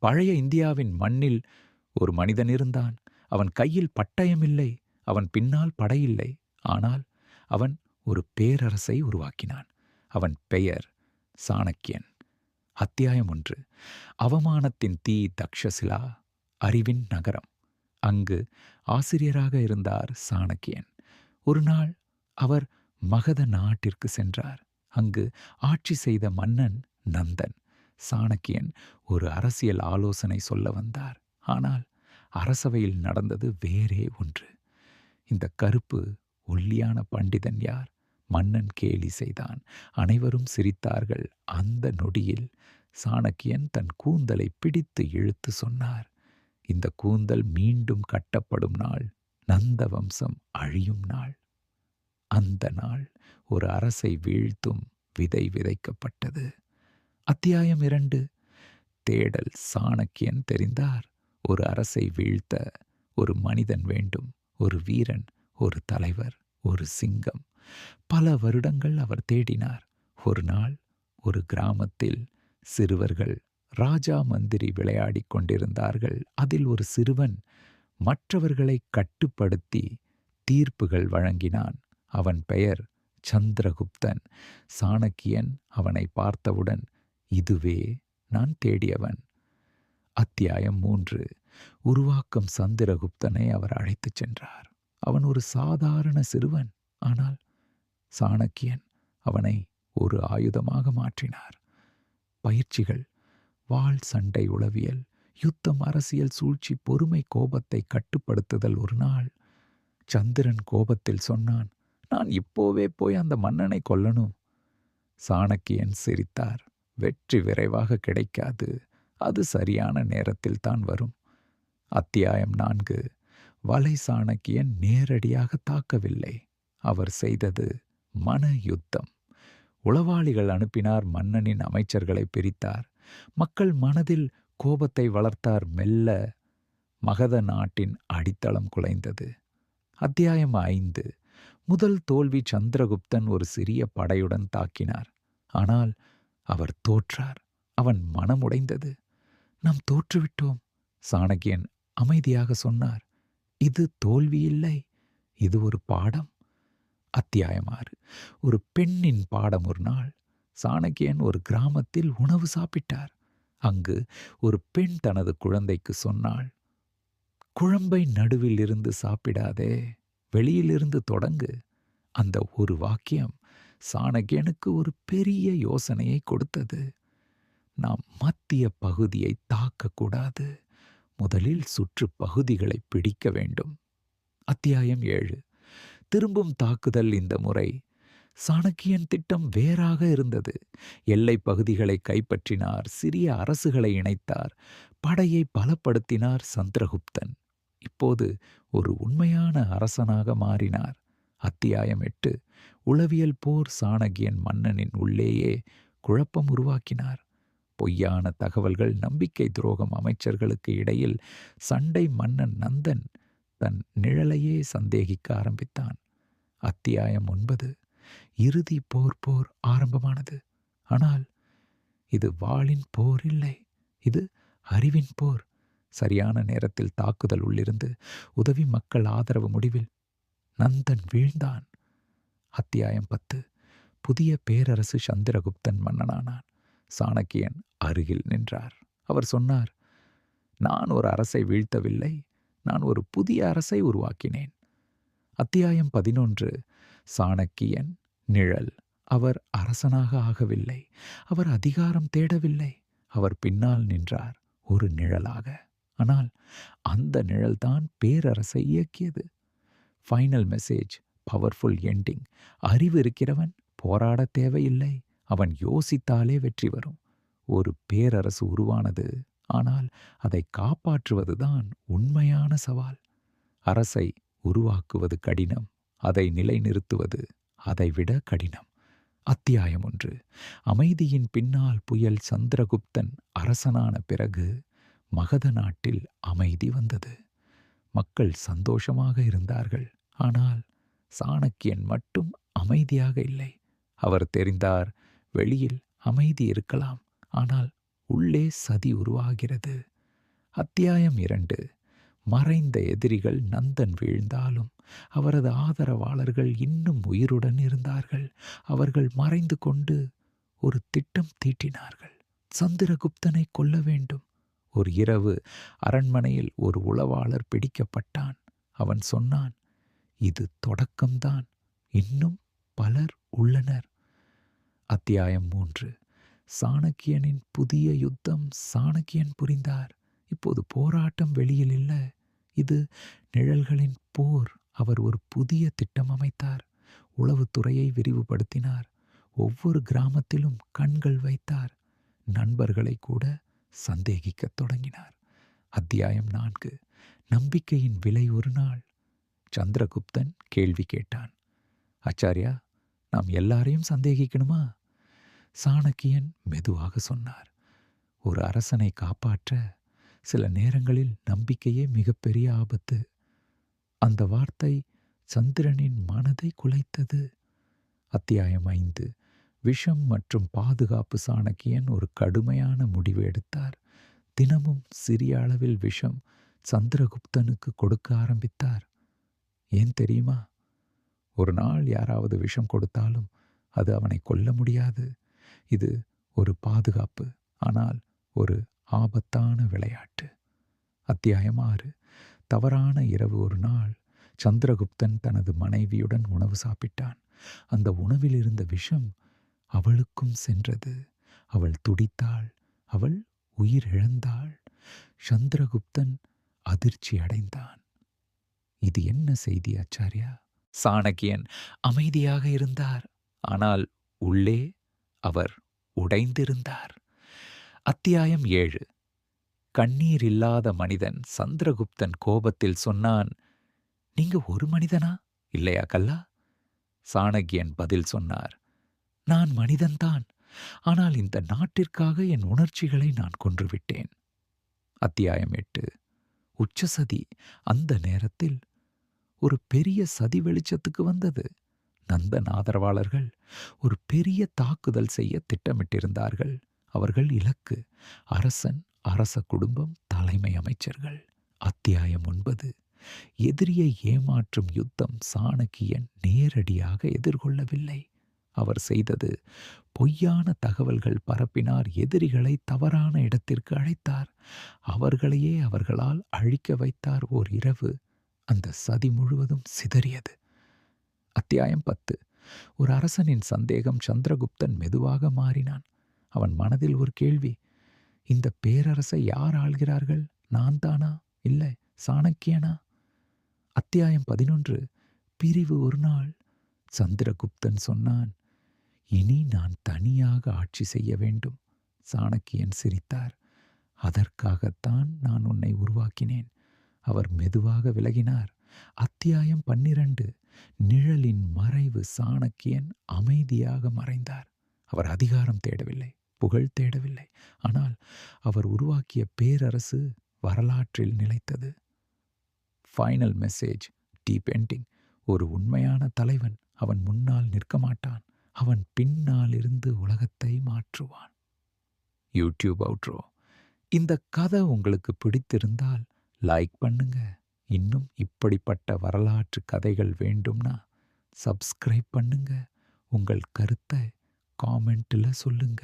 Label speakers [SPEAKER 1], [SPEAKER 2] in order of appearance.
[SPEAKER 1] பழைய இந்தியாவின் மண்ணில் ஒரு மனிதன் இருந்தான். அவன் கையில் பட்டயம் இல்லை, அவன் பின்னால் படையில்லை. ஆனால் அவன் ஒரு பேரரசை உருவாக்கினான். அவன் பெயர் சாணக்கியன். அத்தியாயம் 1. அவமானத்தின் தீ தக்ஷசிலா, அறிவின் நகரம். அங்கு ஆசிரியராக இருந்தார் சாணக்கியன். ஒரு நாள் அவர் மகத நாட்டிற்கு சென்றார். அங்கு ஆட்சி செய்த மன்னன் நந்தன். சாணக்கியன் ஒரு அரசியல் ஆலோசனை சொல்ல வந்தார். ஆனால் அரசவையில் நடந்தது வேறே ஒன்று. இந்த கருப்பு ஒல்லியான பண்டிதன் யார்? மன்னன் கேலி செய்தான். அனைவரும் சிரித்தார்கள். அந்த நொடியில் சாணக்கியன் தன் கூந்தலை பிடித்து இழுத்து சொன்னார், இந்த கூந்தல் மீண்டும் கட்டப்படும் நாள், நந்த வம்சம் அழியும் நாள். அந்த நாள் ஒரு அரசை வீழ்த்தும் விதை விதைக்கப்பட்டது. அத்தியாயம் 2. தேடல். சாணக்கியன் தெரிந்தார். ஒரு அரசை வீழ்த்த ஒரு மனிதன் வேண்டும், ஒரு வீரன், ஒரு தலைவர், ஒரு சிங்கம். பல வருடங்கள் அவர் தேடினார். ஒரு நாள் ஒரு கிராமத்தில் சிறுவர்கள் ராஜா மந்திரி விளையாடிக் கொண்டிருந்தார்கள். அதில் ஒரு சிறுவன் மற்றவர்களை கட்டுப்படுத்தி தீர்ப்புகள் வழங்கினான். அவன் பெயர் சந்திரகுப்தன். சாணக்கியன் அவனை பார்த்தவுடன், இதுவே நான் தேடியவன். அத்தியாயம் 3. உருவாக்கம். சந்திரகுப்தனை அவர் அழைத்துச் சென்றார். அவன் ஒரு சாதாரண சிறுவன். ஆனால் சாணக்கியன் அவனை ஒரு ஆயுதமாக மாற்றினார். பயிற்சிகள்: வாள், சண்டை, உளவியல், யுத்தம், அரசியல், சூழ்ச்சி, பொறுமை, கோபத்தை கட்டுப்படுத்துதல். ஒரு நாள் சந்திரன் கோபத்தில் சொன்னான், நான் இப்போவே போய் அந்த மன்னனை கொல்லணும். சாணக்கியன் சிரித்தார். வெற்றி விரைவாக கிடைக்காது, அது சரியான நேரத்தில் தான் வரும். அத்தியாயம் 4. வலை. சாணக்கியன் நேரடியாக தாக்கவில்லை. அவர் செய்தது மன யுத்தம். உளவாளிகள் அனுப்பினார். மன்னனின் அமைச்சர்களை பிரித்தார். மக்கள் மனதில் கோபத்தை வளர்த்தார். மெல்ல மகத நாட்டின் அடித்தளம் குலைந்தது. அத்தியாயம் 5. முதல் தோல்வி. சந்திரகுப்தன் ஒரு சிறிய படையுடன் தாக்கினார். ஆனால் அவர் தோற்றார். அவன் மனமுடைந்தது. நாம் தோற்றுவிட்டோம். சாணக்கியன் அமைதியாக சொன்னார், இது தோல்வி இல்லை, இது ஒரு பாடம். அத்தியாயம் 6. ஒரு பெண்ணின் பாடம். ஒரு நாள் சாணக்கியன் ஒரு கிராமத்தில் உணவு சாப்பிட்டார். அங்கு ஒரு பெண் தனது குழந்தைக்கு சொன்னாள், குழம்பை நடுவில் இருந்து சாப்பிடாதே, வெளியிலிருந்து தொடங்கு. அந்த ஒரு வாக்கியம் சாணக்கியனுக்கு ஒரு பெரிய யோசனையை கொடுத்தது. நாம் மத்திய பகுதியை தாக்கக்கூடாது, முதலில் சுற்று பகுதிகளை பிடிக்க வேண்டும். அத்தியாயம் 7. திரும்பும் தாக்குதல். இந்த முறை சாணக்கியன் திட்டம் வேறாக இருந்தது. எல்லை பகுதிகளை கைப்பற்றினார். சிறிய அரசுகளை இணைத்தார். படையை பலப்படுத்தினார். சந்திரகுப்தன் இப்போது ஒரு உண்மையான அரசனாக மாறினார். அத்தியாயம் 8. உளவியல் போர். சாணக்கியன் மன்னனின் உள்ளேயே குழப்பம் உருவாக்கினார். பொய்யான தகவல்கள், நம்பிக்கை துரோகம், அமைச்சர்களுக்கு இடையில் சண்டை. மன்னன் நந்தன் தன் நிழலையே சந்தேகிக்க ஆரம்பித்தான். அத்தியாயம் 9. இறுதி. போர் ஆரம்பமானது. ஆனால் இது வாளின் போர் இல்லை, இது அறிவின் போர். சரியான நேரத்தில் தாக்குதல். உள்ளிருந்து உதவி, மக்கள் ஆதரவு. முடிவில் நந்தன் வீழ்ந்தான். அத்தியாயம் 10. புதிய பேரரசு. சந்திரகுப்தன் மன்னனானான். சாணக்கியன் அருகில் நின்றார். அவர் சொன்னார், நான் ஒரு அரசை வீழ்த்தவில்லை, நான் ஒரு புதிய அரசை உருவாக்கினேன். அத்தியாயம் 11. சாணக்கியன் நிழல். அவர் அரசனாக ஆகவில்லை, அவர் அதிகாரம் தேடவில்லை. அவர் பின்னால் நின்றார், ஒரு நிழலாக. ஆனால் அந்த நிழல்தான் பேரரசை இயக்கியது. Final message. Powerful ending. அறிவு இருக்கிறவன் போராட தேவையில்லை, அவன் யோசித்தாலே வெற்றி வரும். ஒரு பேரரசு உருவானது. ஆனால் அதை காப்பாற்றுவதுதான் உண்மையான சவால். அரசை உருவாக்குவது கடினம், அதை நிலைநிறுத்துவது அதைவிட கடினம். அத்தியாயம் 1. அமைதியின் பின்னால் புயல். சந்திரகுப்தன் அரசனான பிறகு மகத நாட்டில் அமைதி வந்தது. மக்கள் சந்தோஷமாக இருந்தார்கள். ஆனால் சாணக்கியன் மட்டும் அமைதியாக இல்லை. அவர் தெரிந்தார், வெளியில் அமைதி இருக்கலாம், ஆனால் உள்ளே சதி உருவாகிறது. அத்தியாயம் 2. மறைந்த எதிரிகள். நந்தன் வீழ்ந்தாலும் அவரது ஆதரவாளர்கள் இன்னும் உயிருடன் இருந்தார்கள். அவர்கள் மறைந்து கொண்டு ஒரு திட்டம் தீட்டினார்கள். சந்திரகுப்தனை கொல்ல வேண்டும். ஒரு இரவு அரண்மனையில் ஒரு உளவாளர் பிடிக்கப்பட்டான். அவன் சொன்னான், இது தொடக்கம்தான், இன்னும் பலர் உள்ளனர். அத்தியாயம் 3. சாணக்கியனின் புதிய யுத்தம். சாணக்கியன் புரிந்தார், இப்போது போராட்டம் வெளியில் இல்ல, இது நிழல்களின் போர். அவர் ஒரு புதிய திட்டம் அமைத்தார். உளவுத்துறையை விரிவுபடுத்தினார். ஒவ்வொரு கிராமத்திலும் கண்கள் வைத்தார். நண்பர்களை கூட சந்தேகிக்கத் தொடங்கினார். அத்தியாயம் 4. நம்பிக்கையின் விலை. ஒரு நாள் சந்திரகுப்தன் கேள்வி கேட்டான், ஆச்சாரியா, நாம் எல்லாரையும் சந்தேகிக்கணுமா? சாணக்கியன் மெதுவாக சொன்னார், ஒரு அரசனை காப்பாற்ற சில நேரங்களில் நம்பிக்கையே மிகப்பெரிய ஆபத்து. அந்த வார்த்தை சந்திரனின் மனதை குலைத்தது. அத்தியாயம் 5. விஷம் மற்றும் பாதுகாப்பு. சாணக்கியன் ஒரு கடுமையான முடிவு எடுத்தார். தினமும் சிறிய அளவில் விஷம் சந்திரகுப்தனுக்கு கொடுக்க ஆரம்பித்தார். ஏன் தெரியுமா? ஒரு நாள் யாராவது விஷம் கொடுத்தாலும் அது அவனை கொல்ல முடியாது. இது ஒரு பாதுகாப்பு, ஆனால் ஒரு ஆபத்தான விளையாட்டு. அத்தியாயம் 6. தவறான இரவு. ஒரு நாள் சந்திரகுப்தன் தனது மனைவியுடன் உணவு சாப்பிட்டான். அந்த உணவில் இருந்த விஷம் அவளுக்கும் சென்றது. அவள் துடித்தாள். அவள் உயிரிழந்தாள். சந்திரகுப்தன் அதிர்ச்சி அடைந்தான். இது என்ன செய்தி ஆச்சாரியா? சாணக்கியன் அமைதியாக இருந்தார், ஆனால் உள்ளே அவர் உடைந்திருந்தார். அத்தியாயம் 7. கண்ணீர் இல்லாத மனிதன். சந்திரகுப்தன் கோபத்தில் சொன்னான், நீங்க ஒரு மனிதனா இல்லையா கல்லா? சாணக்கியன் பதில் சொன்னார், நான் மனிதன்தான், ஆனால் இந்த நாட்டிற்காக என் உணர்ச்சிகளை நான் கொன்றுவிட்டேன். அத்தியாயம் 8. உச்சசதி. அந்த நேரத்தில் ஒரு பெரிய சதி வெளிச்சத்துக்கு வந்தது. நந்தன் ஆதரவாளர்கள் ஒரு பெரிய தாக்குதல் செய்ய திட்டமிட்டிருந்தார்கள். அவர்கள் இலக்கு அரசன், அரச குடும்பம், தலைமை அமைச்சர்கள். அத்தியாயம் 9. எதிரியை ஏமாற்றும் யுத்தம். சாணக்கியன் நேரடியாக எதிர்கொள்ளவில்லை. அவர் செய்தது பொய்யான தகவல்கள் பரப்பினார். எதிரிகளை தவறான இடத்திற்கு அழைத்தார். அவர்களையே அவர்களால் அழிக்க வைத்தார். ஓர் இரவு அந்த சதி முழுவதும் சிதறியது. அத்தியாயம் 10. ஒரு அரசனின் சந்தேகம். சந்திரகுப்தன் மெதுவாக மாறினான். அவன் மனதில் ஒரு கேள்வி, இந்த பேரரசை யார் ஆள்கிறார்கள்? நான் தானா, இல்லை சாணக்கியனா? அத்தியாயம் 11. பிரிவு. ஒரு நாள் சந்திரகுப்தன் சொன்னான், இனி நான் தனியாக ஆட்சி செய்ய வேண்டும். சாணக்கியன் சிரித்தார், அதற்காகத்தான் நான் உன்னை உருவாக்கினேன். அவர் மெதுவாக விலகினார். அத்தியாயம் 12. நிழலின் மறைவு. சாணக்கியன் அமைதியாக மறைந்தார். அவர் அதிகாரம் தேடவில்லை, புகழ் தேடவில்லை, ஆனால் அவர் உருவாக்கிய பேரரசு வரலாற்றில் நிலைத்தது. Final message. Deep ending. ஒரு உண்மையான தலைவன் அவன் முன்னால் நிற்க மாட்டான், அவன் பின்னால் இருந்து உலகத்தை மாற்றுவான். YouTube outro. இந்த கதை உங்களுக்கு பிடித்திருந்தால் லைக் பண்ணுங்க. இன்னும் இப்படிப்பட்ட வரலாற்று கதைகள் வேண்டும்னா சப்ஸ்கிரைப் பண்ணுங்க. உங்கள் கருத்தை காமெண்ட்ல சொல்லுங்க.